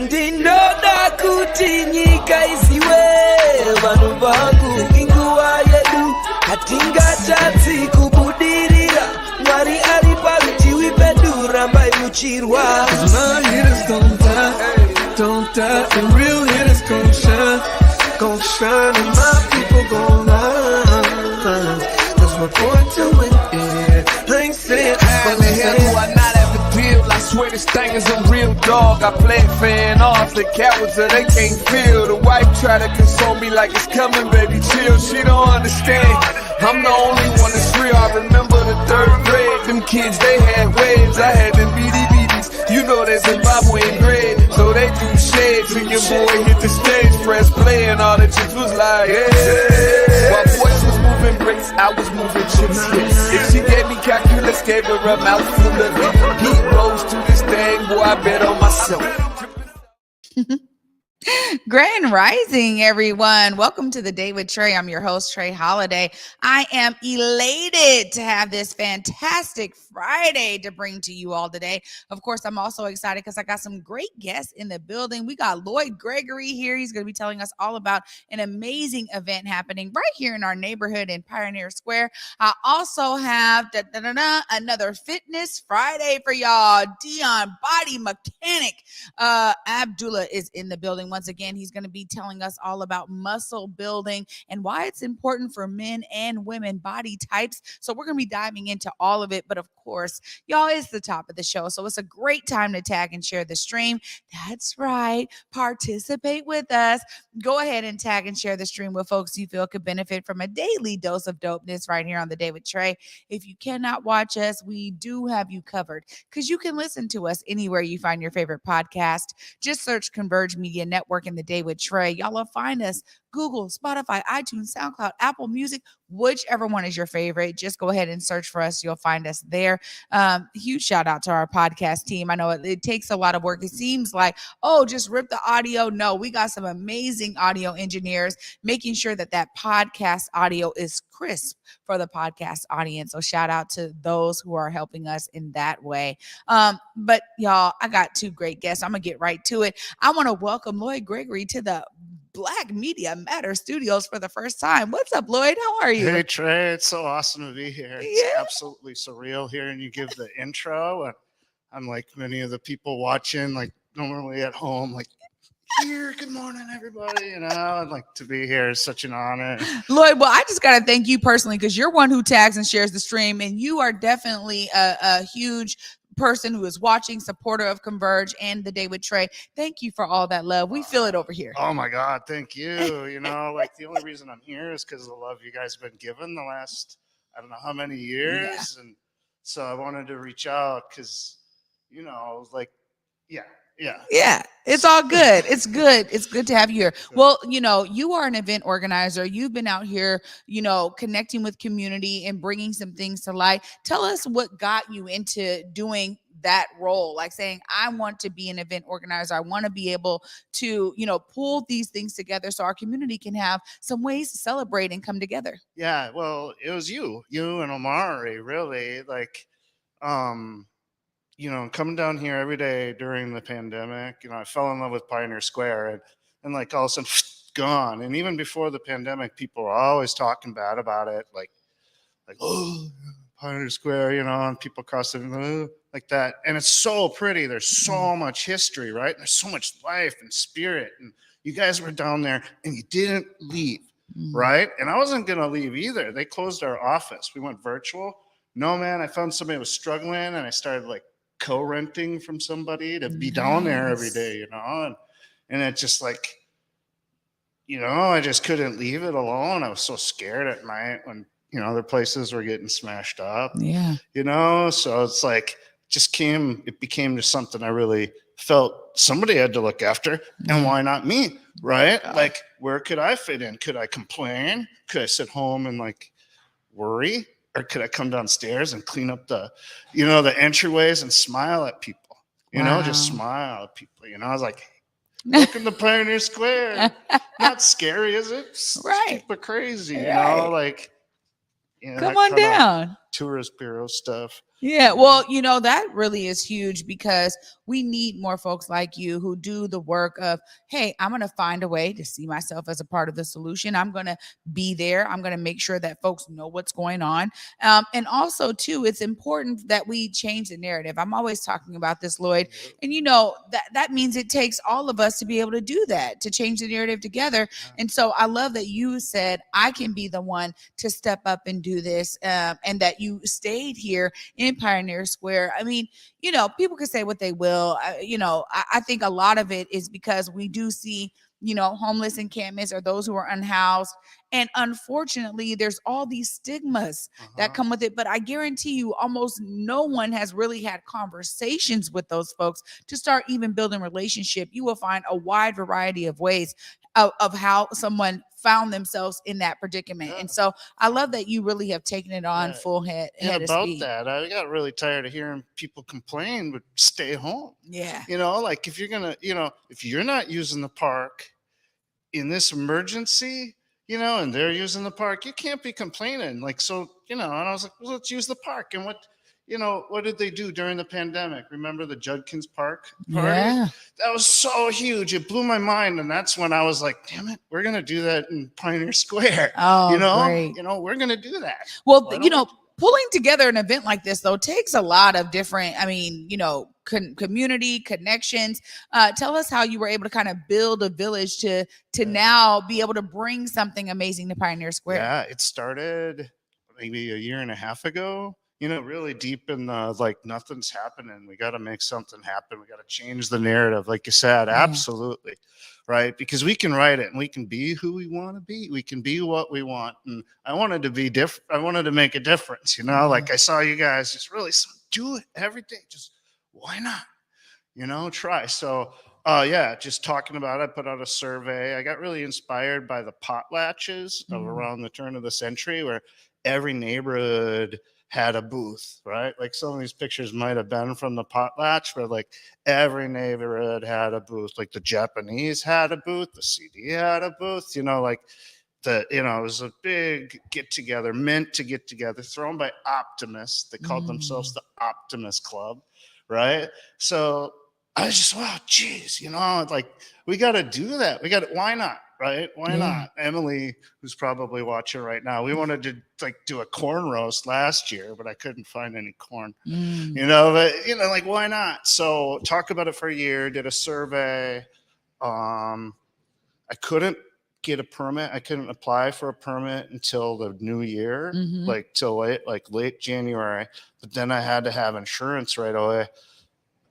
ndinoda kuti nyika iziwe vanhu vangu inguva yedu hatingatadzi kubudirira mwari ari parutivi pedu rambai muchirwa. My hitters don't die, and real hitters gon' shine, and my people gon' rise, 'cause we're born to win, yeah. I ain't saying how the hell do I not have the pill? I swear this thing is a real dog. I play fan off the cowards so they can't feel. The wife try to console me like it's coming, baby, chill. She don't understand. I'm the only one that's real. I remember the 3rd grade. Them kids, they had waves. I had them BDBs. You know there's Zimbabwe in grade. So they do shades. And your boy hit the stage, press play, and all the chicks was like, yeah. While boys was moving bricks, I was moving chips. Yeah. If she gave me calculus, gave her a mouthful of it. Heat rose to this thing, boy, I bet on myself. Grand Rising, everyone. Welcome to the Day with Trae. I'm your host, Trae Holiday. I am elated to have this fantastic Friday to bring to you all today. Of course, I'm also excited because I got some great guests in the building. We got Lloyd Gregory here. He's going to be telling us all about an amazing event happening right here in our neighborhood in Pioneer Square. I also have another Fitness Friday for y'all. Deon BodiMeChanik Abdullah is in the building. Once again, he's going to be telling us all about muscle building and why it's important for men and women body types. So we're going to be diving into all of it. But of course, y'all, it's the top of the show. So it's a great time to tag and share the stream. That's right. Participate with us. Go ahead and tag and share the stream with folks you feel could benefit from a daily dose of dopeness right here on the Day with Trae. If you cannot watch us, we do have you covered because you can listen to us anywhere you find your favorite podcast. Just search Converge Media Network in the Day with Trae. Y'all will find us Google, Spotify, iTunes, SoundCloud, Apple Music, whichever one is your favorite. Just go ahead and search for us. You'll find us there. Huge shout out to our podcast team. I know it takes a lot of work. It seems like, oh, just rip the audio. No, we got some amazing audio engineers making sure that podcast audio is crisp for the podcast audience. So shout out to those who are helping us in that way. But y'all, I got 2 great guests. I'm going to get right to it. I want to welcome Lloyd Gregory to the Black Media Matter Studios for the first time. What's up, Lloyd? How are you? Hey, Trae. It's so awesome to be here. It's absolutely surreal hearing you give the intro. And I'm like many of the people watching, like normally at home, like, here, good morning, everybody. You know, I'd like to be here. It's such an honor. Lloyd, well, I just got to thank you personally because you're one who tags and shares the stream, and you are definitely a huge person who is watching, supporter of Converge and the Day with Trae. Thank you for all that love. We feel it over here. Oh my God, thank you. You know, like the only reason I'm here is because of the love you guys have been given the last, I don't know how many years. Yeah. And so I wanted to reach out because, you know, like, yeah, it's all good. It's good. It's good to have you here. Well, you know, you are an event organizer. You've been out here, you know, connecting with community and bringing some things to light. Tell us what got you into doing that role, like saying, I want to be an event organizer. I want to be able to, you know, pull these things together so our community can have some ways to celebrate and come together. Yeah, well, it was you and Omari, really, like, you know, coming down here every day during the pandemic, you know, I fell in love with Pioneer Square and like all of a sudden gone. And even before the pandemic, people were always talking bad about it. Like, oh, Pioneer Square, you know, and people across the, like that. And it's so pretty. There's so much history, right? There's so much life and spirit. And you guys were down there and you didn't leave, right? And I wasn't going to leave either. They closed our office. We went virtual. No, man, I found somebody who was struggling and I started like co-renting from somebody to be down there every day, you know, and it just like, you know, I just couldn't leave it alone. I was so scared at night when, you know, other places were getting smashed up, you know, so it's like, it became just something I really felt somebody had to look after, and why not me, right? Like, where could I fit in? Could I complain? Could I sit home and like worry? Or could I come downstairs and clean up the, you know, the entryways and smile at people, you know, just smile at people, you know? I was like, welcome to Pioneer Square. Not scary, is it? Right. Super crazy, you know, like, you know, come on down. tourist bureau stuff. Yeah, well, that really is huge because we need more folks like you who do the work of, hey, I'm going to find a way to see myself as a part of the solution. I'm going to be there. I'm going to make sure that folks know what's going on. And also, too, it's important that we change the narrative. I'm always talking about this, Lloyd. And, that means it takes all of us to be able to do that, to change the narrative together. And so I love that you said, I can be the one to step up and do this, and that you stayed here in Pioneer Square. I mean, people can say what they will. I think a lot of it is because we do see, homeless encampments or those who are unhoused. And unfortunately, there's all these stigmas that come with it. But I guarantee you, almost no one has really had conversations with those folks to start even building relationship. You will find a wide variety of ways of how someone found themselves in that predicament. And so I love that you really have taken it on full head of about speed. that. I got really tired of hearing people complain, but stay home. Yeah. Like if you're going to, if you're not using the park in this emergency, and they're using the park, you can't be complaining. Like, so, and I was like, well, let's use the park. And what did they do during the pandemic? Remember the Judkins Park party? Yeah. That was so huge. It blew my mind. And that's when I was like, damn it, we're going to do that in Pioneer Square. Oh, great. We're going to do that. Well, pulling together an event like this, though, takes a lot of different, community connections. Tell us how you were able to kind of build a village to now be able to bring something amazing to Pioneer Square. Yeah, it started maybe a year and a half ago. Really deep in the, like, nothing's happening. We got to make something happen. We got to change the narrative. Like you said, absolutely. Right. Because we can write it and we can be who we want to be. We can be what we want. And I wanted to be different. I wanted to make a difference, like I saw you guys just really do it every day. Just why not, try. So, just talking about it, I put out a survey. I got really inspired by the potlatches of around the turn of the century where every neighborhood had a booth, right? Like some of these pictures might have been from the potlatch, but like every neighborhood had a booth. Like the Japanese had a booth, the CD had a booth, it was a big get together, meant to get together, thrown by optimists. They called themselves the Optimist Club, right? So I was just, wow, geez, like we got to do that. Why not? Right? Why not? Emily, who's probably watching right now, we wanted to do a corn roast last year, but I couldn't find any corn, but why not? So talk about it for a year, did a survey. I couldn't get a permit. I couldn't apply for a permit until the new year, till late January, but then I had to have insurance right away.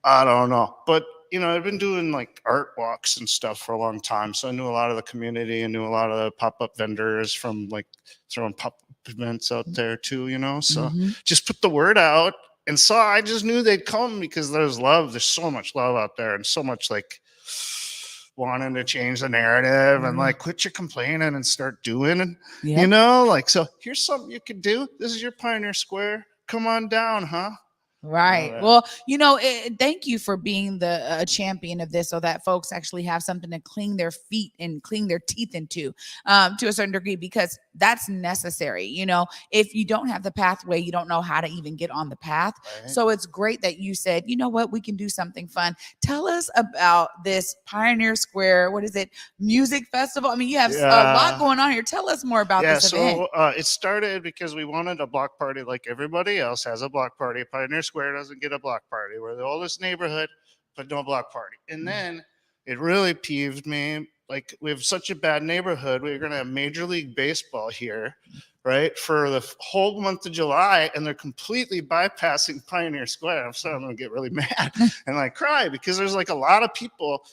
I don't know, but I've been doing like art walks and stuff for a long time. So I knew a lot of the community and knew a lot of the pop-up vendors from like throwing pop-up events out there too, so just put the word out. And so I just knew they'd come because there's love. There's so much love out there and so much like wanting to change the narrative and like quit your complaining and start doing, so here's something you can do. This is your Pioneer Square. Come on down, huh? Right. Well, thank you for being a champion of this so that folks actually have something to clean their feet and clean their teeth into to a certain degree, because that's necessary. If you don't have the pathway, you don't know how to even get on the path. Right. So it's great that you said, we can do something fun. Tell us about this Pioneer Square. What is it? Music festival. I mean, you have a lot going on here. Tell us more about this event. So it started because we wanted a block party like everybody else has a block party. Pioneer Square doesn't get a block party. We're the oldest neighborhood, but no block party. And then it really peeved me. Like, we have such a bad neighborhood. We're going to have Major League Baseball here, right, for the whole month of July, and they're completely bypassing Pioneer Square. I'm sorry, I'm going to get really mad and like cry, because there's like a lot of people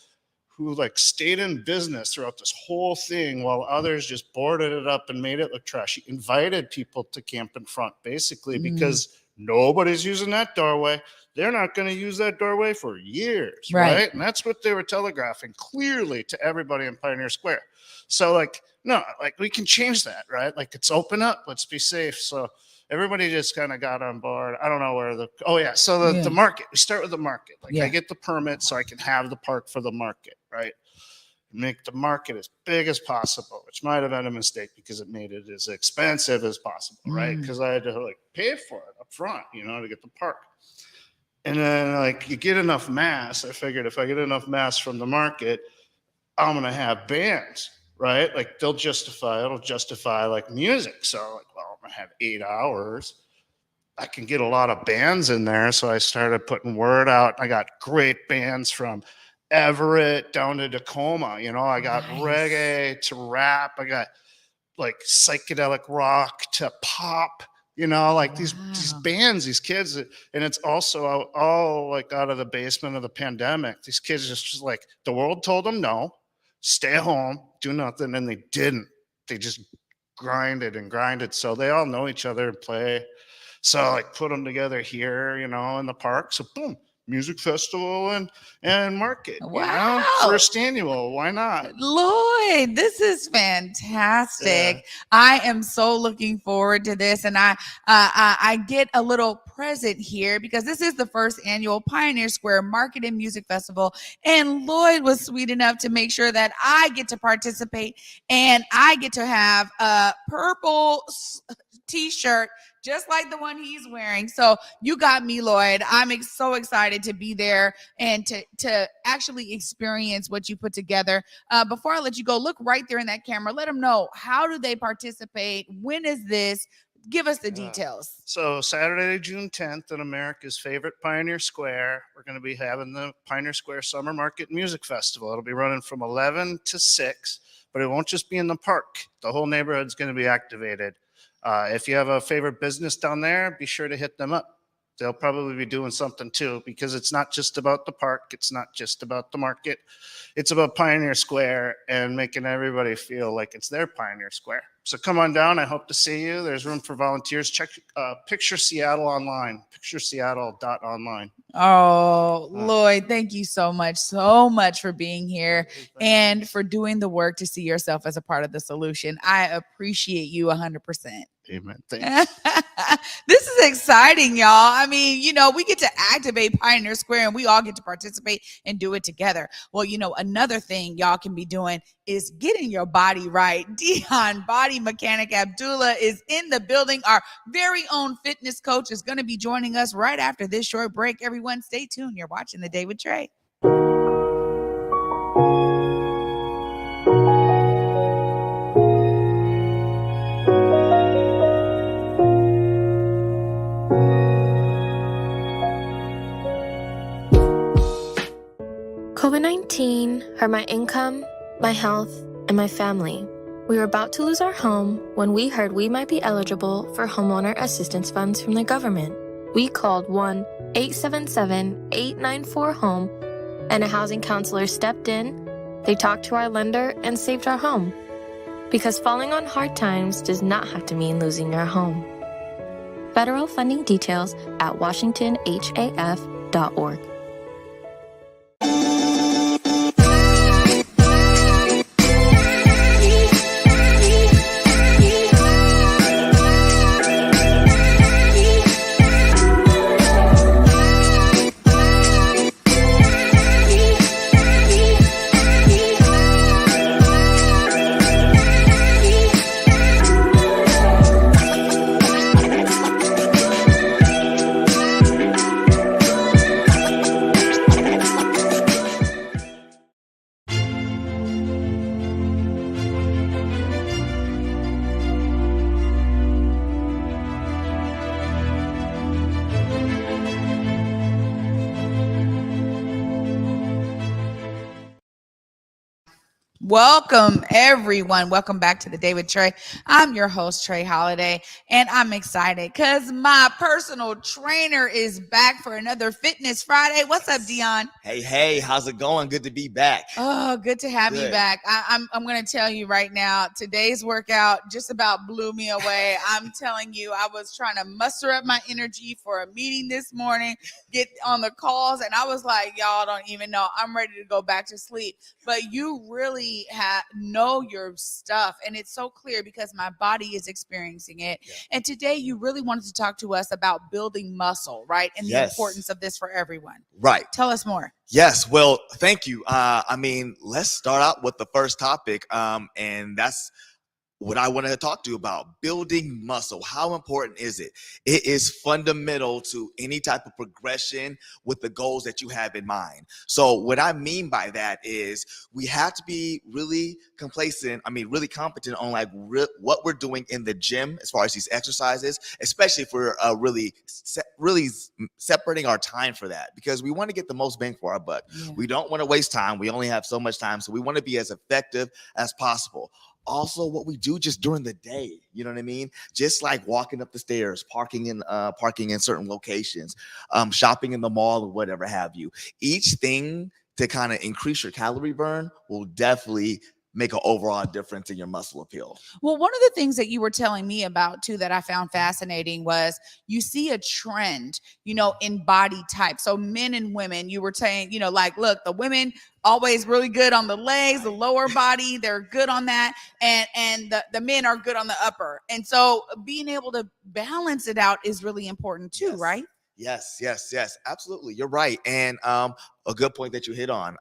who like stayed in business throughout this whole thing while others just boarded it up and made it look trashy. Invited people to camp in front, basically, because nobody's using that doorway. They're not going to use that doorway for years, right? And that's what they were telegraphing clearly to everybody in Pioneer Square. So like, no, like we can change that, right? Like, it's open up, let's be safe. So everybody just kind of got on board. I don't know where the market, we start with the market. Like I get the permit so I can have the park for the market, right? make the market as big as possible, which might have been a mistake because it made it as expensive as possible, right? Because I had to like pay for it up front, to get the park. And then like you get enough mass. I figured if I get enough mass from the market, I'm going to have bands, right? Like it'll justify like music. So like, well, I'm going to have 8 hours. I can get a lot of bands in there. So I started putting word out. I got great bands from Everett down to Tacoma. I got reggae to rap. I got like psychedelic rock to pop. Like these bands, these kids, and it's also all like out of the basement of the pandemic. These kids just like the world told them no, stay home, do nothing, and they didn't. They just grinded. So they all know each other and play. So like put them together here, in the park. So boom, music festival and market. Wow. First annual. Why not? Lloyd, this is fantastic. Yeah. I am so looking forward to this. And I get a little present here because this is the first annual Pioneer Square Market and Music Festival. And Lloyd was sweet enough to make sure that I get to participate and I get to have a purple t-shirt just like the one he's wearing. So you got me, Lloyd. I'm so excited to be there and to actually experience what you put together. Before I let you go, look right there in that camera. Let them know, how do they participate? When is this? Give us the details. So Saturday, June 10th in America's favorite Pioneer Square, we're going to be having the Pioneer Square Summer Market Music Festival. It'll be running from 11 to 6, but it won't just be in the park. The whole neighborhood's going to be activated. If you have a favorite business down there, be sure to hit them up. They'll probably be doing something too, because it's not just about the park. It's not just about the market. It's about Pioneer Square and making everybody feel like it's their Pioneer Square. So come on down. I hope to see you. There's room for volunteers. Check Picture Seattle online, pictureseattle.online. Oh, Lloyd, thank you so much for being here and for doing the work to see yourself as a part of the solution. I appreciate you 100%. Amen. Thanks. This is exciting, y'all. I mean, we get to activate Pioneer Square and we all get to participate and do it together. Well, another thing y'all can be doing is getting your body right. Deon BodiMeChanik Abdullah is in the building. Our very own fitness coach is going to be joining us right after this short break. Everyone, stay tuned. You're watching The Day with Trae. COVID-19 hurt my income, my health, and my family. We were about to lose our home when we heard we might be eligible for homeowner assistance funds from the government. We called 1-877-894-HOME, and a housing counselor stepped in. They talked to our lender and saved our home. Because falling on hard times does not have to mean losing your home. Federal funding details at washingtonhaf.org. Welcome, everyone. Welcome back to The Day with Trae. I'm your host, Trae Holiday, and I'm excited because my personal trainer is back for another Fitness Friday. What's up, Deon? Hey, how's it going? Good to be back. Oh, good to have you back. I'm going to tell you right now, today's workout just about blew me away. I'm telling you, I was trying to muster up my energy for a meeting this morning, get on the calls, and I was like, y'all don't even know. I'm ready to go back to sleep. But you really really know your stuff, and it's so clear because my body is experiencing it. Yeah. And today you really wanted to talk to us about building muscle, right? And the Yes. importance of this for everyone. Right. Tell us more. Yes. Well, thank you. I mean, let's start out with the first topic. And that's what I wanted to talk to you about, building muscle. How important is it? It is fundamental to any type of progression with the goals that you have in mind. So what I mean by that is we have to be really really competent on like what we're doing in the gym as far as these exercises, especially if we're really separating our time for that, because we want to get the most bang for our buck. Yeah. We don't want to waste time. We only have so much time. So we want to be as effective as possible. Also, what we do just during the day, you know what I mean? Just like walking up the stairs, parking in certain locations, shopping in the mall or whatever have you. Each thing to kind of increase your calorie burn will definitely make an overall difference in your muscle appeal. Well, one of the things that you were telling me about too that I found fascinating was you see a trend, in body type. So men and women, you were saying, like, look, the women always really good on the legs, the lower body, they're good on that. And the men are good on the upper. And so being able to balance it out is really important too, Yes. right? Yes. Absolutely. You're right. And a good point that you hit on.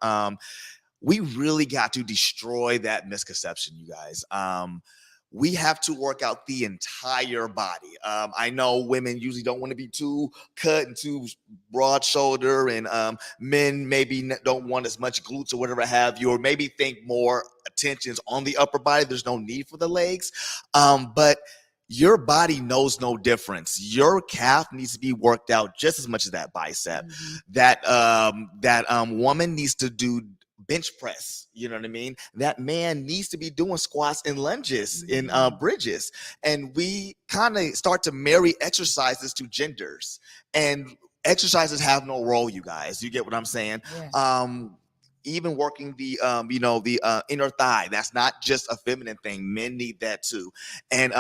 We really got to destroy that misconception, you guys. We have to work out the entire body. I know women usually don't want to be too cut and too broad shoulder, and men maybe don't want as much glutes or whatever have you, or maybe think more attention's on the upper body. There's no need for the legs. But your body knows no difference. Your calf needs to be worked out just as much as that bicep. Mm-hmm. That woman needs to do bench press, you know what I mean? That man needs to be doing squats and lunges in bridges. And we kind of start to marry exercises to genders, and exercises have no role, you guys. You get what I'm saying? Yeah. Even working the inner thigh, that's not just a feminine thing. Men need that too. And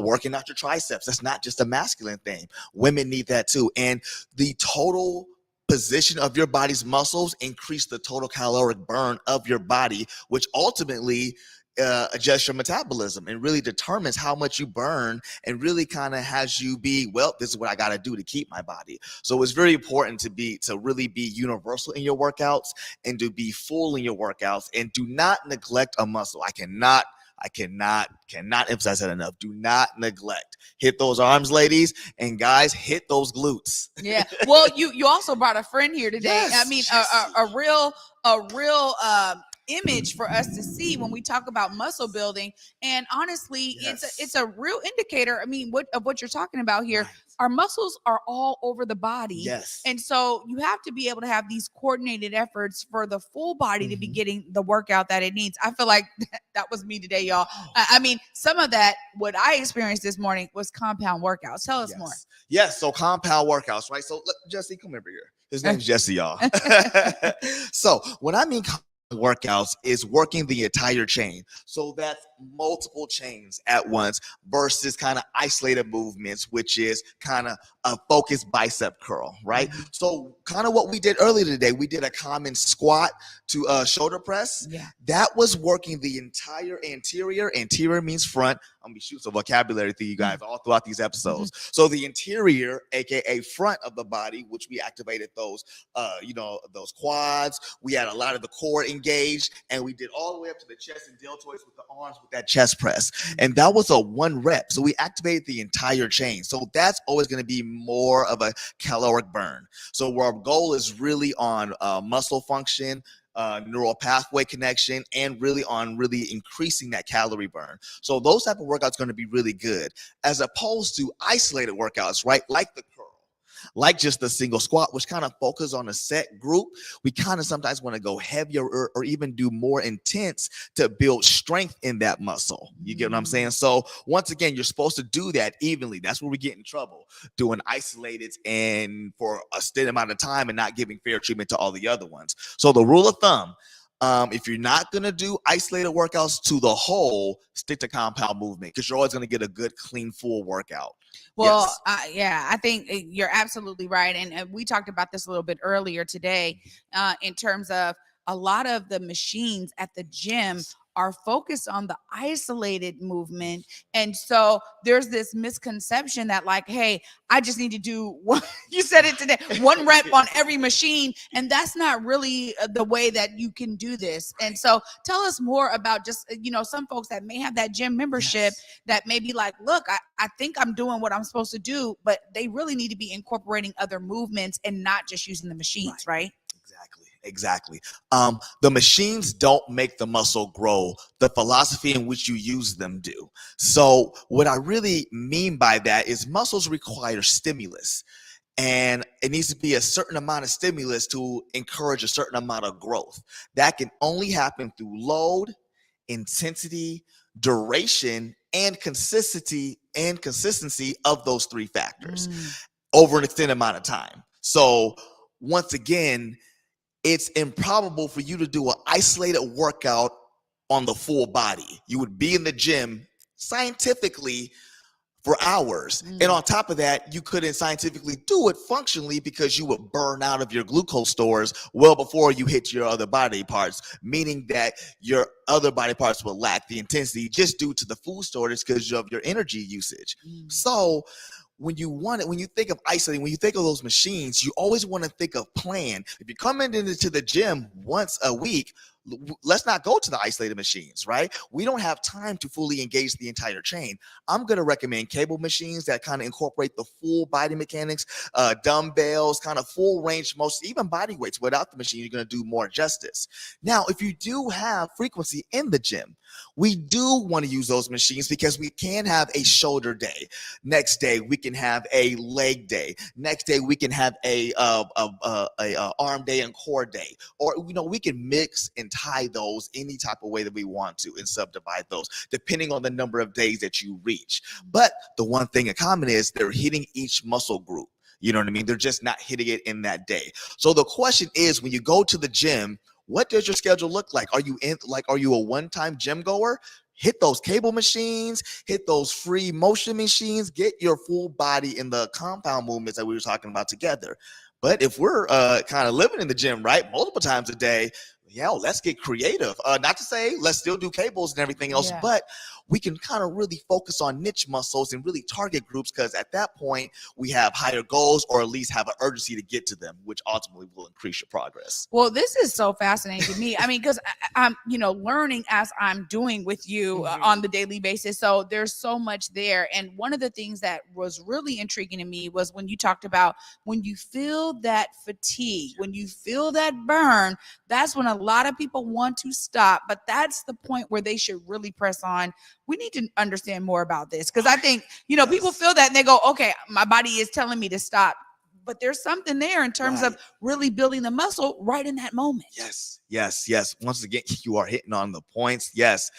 working out your triceps, that's not just a masculine thing. Women need that too. And the total position of your body's muscles increase the total caloric burn of your body, which ultimately adjusts your metabolism and really determines how much you burn, and really kind of has you be, well, this is what I got to do to keep my body. So it's very important to really be universal in your workouts and to be full in your workouts, and do not neglect a muscle. I cannot emphasize that enough. Do not neglect. Hit those arms, ladies, and guys, hit those glutes. Yeah. Well, you also brought a friend here today. Yes, I mean, yes. a real image for us to see when we talk about muscle building. And honestly, Yes. it's a real indicator. I mean, what you're talking about here. Right. Our muscles are all over the body. Yes. And so you have to be able to have these coordinated efforts for the full body to be getting the workout that it needs. I feel like that was me today, y'all. I mean, some of that, what I experienced this morning was compound workouts. Tell us more. Yes. So compound workouts, right? So look, Jesse, come over here. His name's Jesse, y'all. So when I mean workouts is working the entire chain. So that's multiple chains at once versus kind of isolated movements, which is kind of a focused bicep curl, right? So kind of what we did earlier today, we did a common squat to shoulder press. Yeah. That was working the entire anterior. Anterior means front. I'm gonna be shooting some vocabulary through you guys all throughout these episodes. So the interior, aka front of the body, which we activated those quads. We had a lot of the core engaged, and we did all the way up to the chest and deltoids with the arms with that chest press. And that was a 1 rep. So we activated the entire chain. So that's always going to be more of a caloric burn. So our goal is really on muscle function, neural pathway connection, and really on increasing that calorie burn. So those type of workouts are going to be really good, as opposed to isolated workouts, right? Like the curl, like just the single squat, which kind of focus on a set group. We kind of sometimes want to go heavier or even do more intense to build strength in that muscle. You get what I'm saying? So once again, you're supposed to do that evenly. That's where we get in trouble, doing isolated and for a steady amount of time and not giving fair treatment to all the other ones. So the rule of thumb, if you're not going to do isolated workouts to the whole, stick to compound movement, because you're always going to get a good, clean, full workout. Well, yes. I think you're absolutely right. And we talked about this a little bit earlier today in terms of a lot of the machines at the gym are focused on the isolated movement. And so there's this misconception that like, hey, I just need to do one, you said it today, 1 rep on every machine. And that's not really the way that you can do this. And so tell us more about just, some folks that may have that gym membership that may be like, look, I think I'm doing what I'm supposed to do, but they really need to be incorporating other movements and not just using the machines, right? Exactly. The machines don't make the muscle grow. The philosophy in which you use them do. So what I really mean by that is muscles require stimulus. And it needs to be a certain amount of stimulus to encourage a certain amount of growth. That can only happen through load, intensity, duration, and consistency of those 3 factors over an extended amount of time. So once again, it's improbable for you to do an isolated workout on the full body. You would be in the gym scientifically for hours. And on top of that, you couldn't scientifically do it functionally because you would burn out of your glucose stores well before you hit your other body parts, meaning that your other body parts will lack the intensity just due to the food storage because of your energy usage. So when you think of isolating, when you think of those machines, you always want to think of plan. If you're coming into the gym once a week, let's not go to the isolated machines, right? We don't have time to fully engage the entire chain. I'm going to recommend cable machines that kind of incorporate the full body mechanics, dumbbells, kind of full range, most even body weights. Without the machine, you're going to do more justice. Now, if you do have frequency in the gym, we do want to use those machines because we can have a shoulder day. Next day, we can have a leg day. Next day, we can have a arm day and core day. Or, we can mix and tie those any type of way that we want to and subdivide those depending on the number of days that you reach. But the one thing in common is they're hitting each muscle group. You know what I mean? They're just not hitting it in that day. So the question is, when you go to the gym, what does your schedule look like? Are you a one-time gym goer? Hit those cable machines, hit those free motion machines, get your full body in the compound movements that we were talking about together. But if we're kind of living in the gym, right, multiple times a day, let's get creative. Not to say let's still do cables and everything else, but we can kind of really focus on niche muscles and really target groups, because at that point we have higher goals, or at least have an urgency to get to them, which ultimately will increase your progress. Well, this is so fascinating to me. I mean, because I'm, learning as I'm doing with you on the daily basis. So there's so much there. And one of the things that was really intriguing to me was when you talked about when you feel that fatigue, when you feel that burn, that's when a lot of people want to stop. But that's the point where they should really press on. We need to understand more about this, because I think, people feel that and they go, okay, my body is telling me to stop. But there's something there in terms of really building the muscle right in that moment. Yes. Once again, you are hitting on the points. Yes.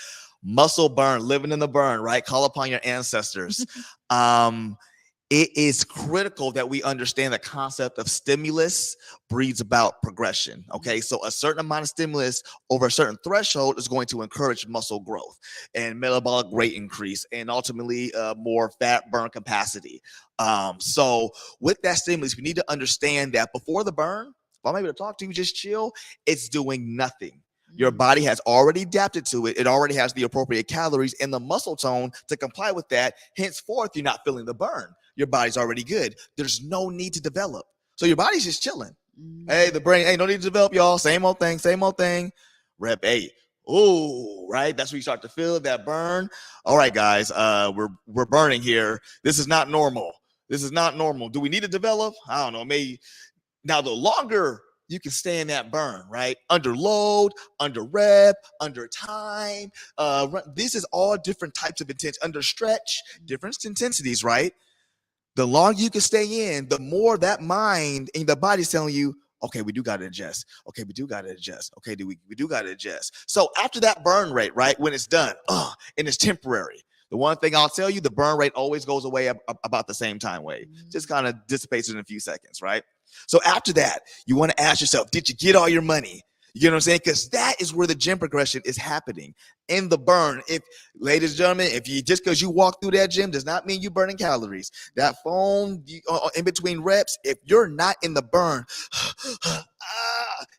Muscle burn, living in the burn, right? Call upon your ancestors. It is critical that we understand the concept of stimulus breeds about progression. Okay, so a certain amount of stimulus over a certain threshold is going to encourage muscle growth and metabolic rate increase, and ultimately more fat burn capacity. So with that stimulus, we need to understand that before the burn, if I'm able to talk to you, just chill, it's doing nothing. Your body has already adapted to it. It already has the appropriate calories and the muscle tone to comply with that. Henceforth, you're not feeling the burn. Your body's already good. There's no need to develop. So your body's just chilling. Hey, the brain, no need to develop, y'all. Same old thing. Rep 8. Ooh, right? That's where you start to feel that burn. All right, guys, we're burning here. This is not normal. Do we need to develop? I don't know. Maybe. Now, the longer you can stay in that burn, right? Under load, under rep, under time. This is all different types of intensity. Under stretch, different intensities, right? The longer you can stay in, the more that mind and the body's telling you, okay, we do got to adjust. Okay, we do got to adjust. Okay, we do got to adjust. So after that burn rate, right, when it's done, and it's temporary, the one thing I'll tell you, the burn rate always goes away about the same time way. Just kind of dissipates in a few seconds, right? So after that, you want to ask yourself, did you get all your money? You get what I'm saying? Because that is where the gym progression is happening, in the burn. If, ladies and gentlemen, just because you walk through that gym does not mean you're burning calories. That phone in between reps, if you're not in the burn,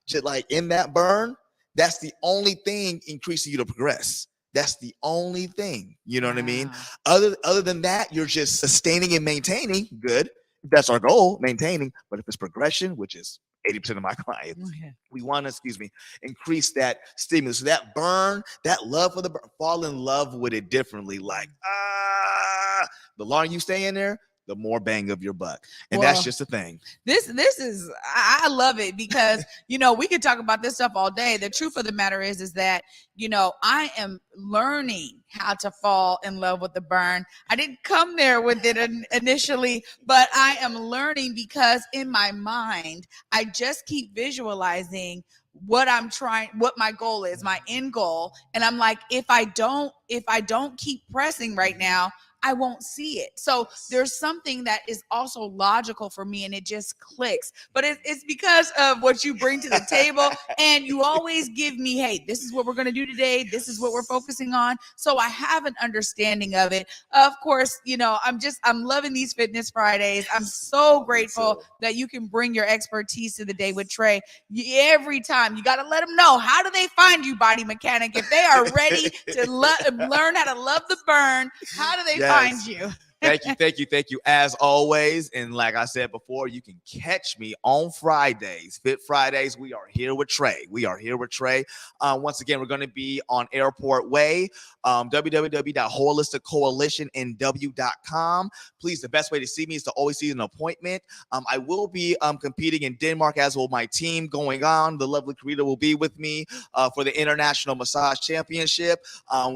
just like in that burn, That's the only thing increasing you to progress. That's the only thing. You know what I mean? Other than that, you're just sustaining and maintaining. Good. That's our goal, maintaining. But if it's progression, which is 80% of my clients, we want to, increase that stimulus. So that burn, that love for the burn, fall in love with it differently. Like, the longer you stay in there, the more bang of your buck. And that's just a thing. This is, I love it because, we could talk about this stuff all day. The truth of the matter is that, I am learning how to fall in love with the burn. I didn't come there with it initially, but I am learning because in my mind, I just keep visualizing what my goal is, my end goal. And I'm like, if I don't keep pressing right now, I won't see it. So there's something that is also logical for me and it just clicks. But it's because of what you bring to the table. And you always give me, hey, this is what we're going to do today. This is what we're focusing on. So I have an understanding of it. Of course, I'm loving these Fitness Fridays. I'm so grateful that you can bring your expertise to the Day with Trae. Every time you got to let them know, how do they find you, Body Mechanic? If they are ready to learn how to love the burn, how do they find you? Thank you. As always, and like I said before, you can catch me on Fridays, Fit Fridays. We are here with Trae. Once again, we're going to be on Airport Way, www.holisticcoalitionnw.com. Please, the best way to see me is to always see an appointment. I will be competing in Denmark, as will my team going on. The lovely Karita will be with me for the International Massage Championship.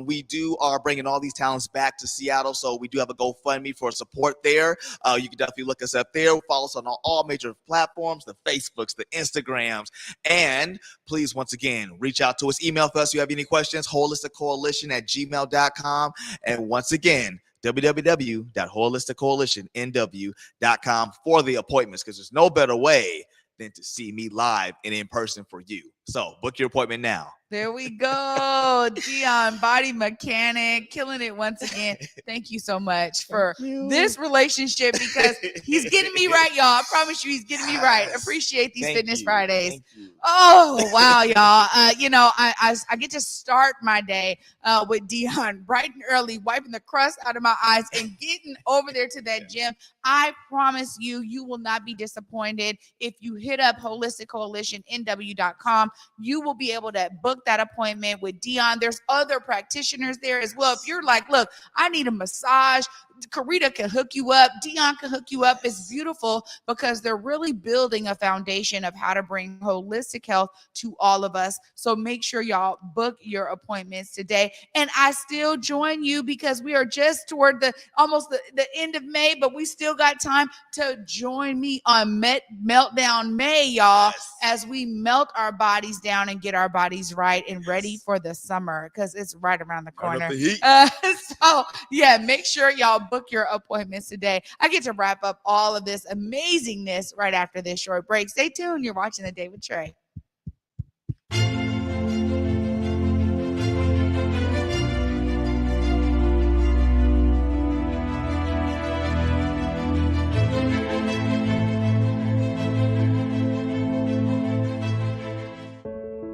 We are bringing all these talents back to Seattle, so we do have a GoFundMe for support there. You can definitely look us up there. Follow us on all major platforms, the Facebooks, the Instagrams. And please, once again, reach out to us. Email us if you have any questions, holisticcoalition@gmail.com. And once again, www.holisticcoalitionnw.com for the appointments, because there's no better way than to see me live and in person for you. So book your appointment now. There we go. Deon BodiMeChanik, killing it once again. Thank you so much for this relationship, because he's getting me right, y'all. I promise you, he's getting me right. Appreciate these Fitness Fridays. Oh, wow, y'all. I get to start my day with Deon bright and early, wiping the crust out of my eyes and getting over there to that gym. I promise you, you will not be disappointed. If you hit up holisticcoalitionnw.com, you will be able to book that appointment with Deon. There's other practitioners there as well. If you're like, look, I need a massage, Karita can hook you up. Deon can hook you up. It's beautiful because they're really building a foundation of how to bring holistic health to all of us. So make sure y'all book your appointments today. And I still join you because we are just toward almost the end of May, but we still got time to join me on Meltdown May, y'all, as we melt our bodies down and get our bodies right and ready for the summer, because it's right around the corner. So yeah, make sure y'all book your appointments today. I get to wrap up all of this amazingness right after this short break. Stay tuned. You're watching The Day with Trae.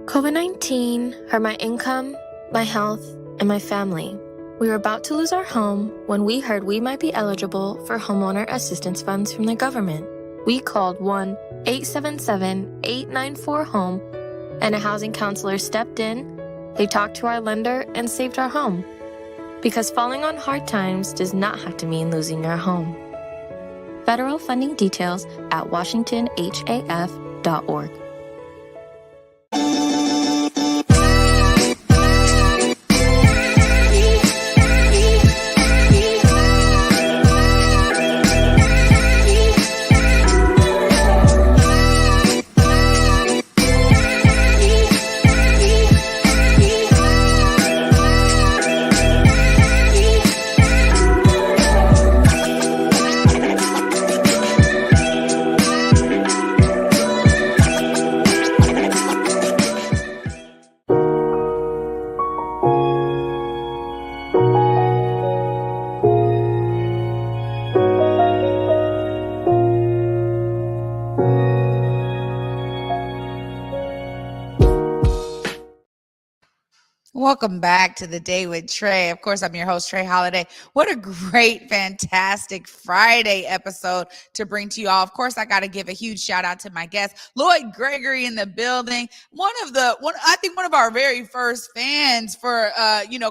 COVID-19 hurt my income, my health, and my family. We were about to lose our home when we heard we might be eligible for homeowner assistance funds from the government. We called 1-877-894-HOME, and a housing counselor stepped in. They talked to our lender and saved our home. Because falling on hard times does not have to mean losing your home. Federal funding details at washingtonhaf.org. Welcome back to the Day with Trae. Of course, I'm your host, Trae Holiday. What a great, fantastic Friday episode to bring to you all. Of course, I got to give a huge shout out to my guest, Lloyd Gregory in the building. I think one of our very first fans for,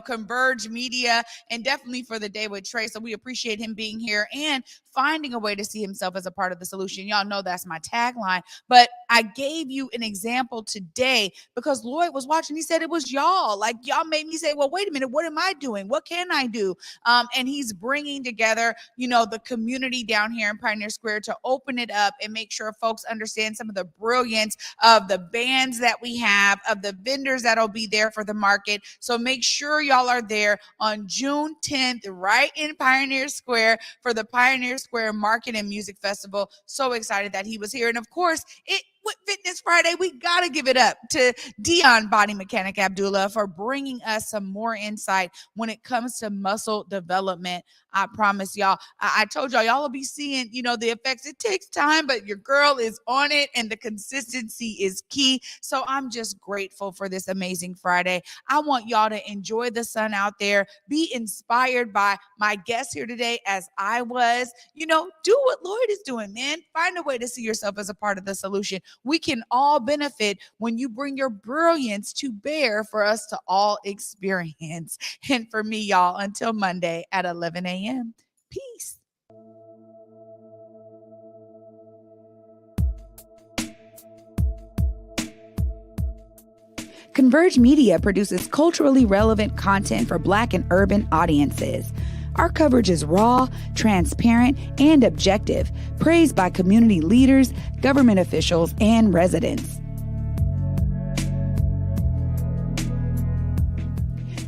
Converge Media and definitely for the Day with Trae. So we appreciate him being here and finding a way to see himself as a part of the solution. Y'all know that's my tagline, but I gave you an example today because Lloyd was watching. He said it was y'all. Like, y'all made me say, well, wait a minute, what am I doing? What can I do? And he's bringing together, the community down here in Pioneer Square to open it up and make sure folks understand some of the brilliance of the bands that we have, of the vendors that'll be there for the market. So make sure y'all are there on June 10th, right in Pioneer Square for the Pioneer Square Market and Music Festival. So excited that he was here. And of course, with Fitness Friday, we got to give it up to Deon BodiMeChanik Abdullah for bringing us some more insight when it comes to muscle development. I promise y'all, I told y'all will be seeing, the effects. It takes time, but your girl is on it and the consistency is key. So I'm just grateful for this amazing Friday. I want y'all to enjoy the sun out there, be inspired by my guest here today as I was, do what Lloyd is doing, man. Find a way to see yourself as a part of the solution. We can all benefit when you bring your brilliance to bear for us to all experience. And for me, y'all, until Monday at 11 a.m. Peace. Converge Media produces culturally relevant content for Black and urban audiences. Our coverage is raw, transparent, and objective, praised by community leaders, government officials, and residents.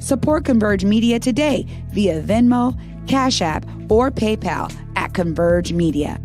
Support Converge Media today via Venmo, Cash App, or PayPal at Converge Media.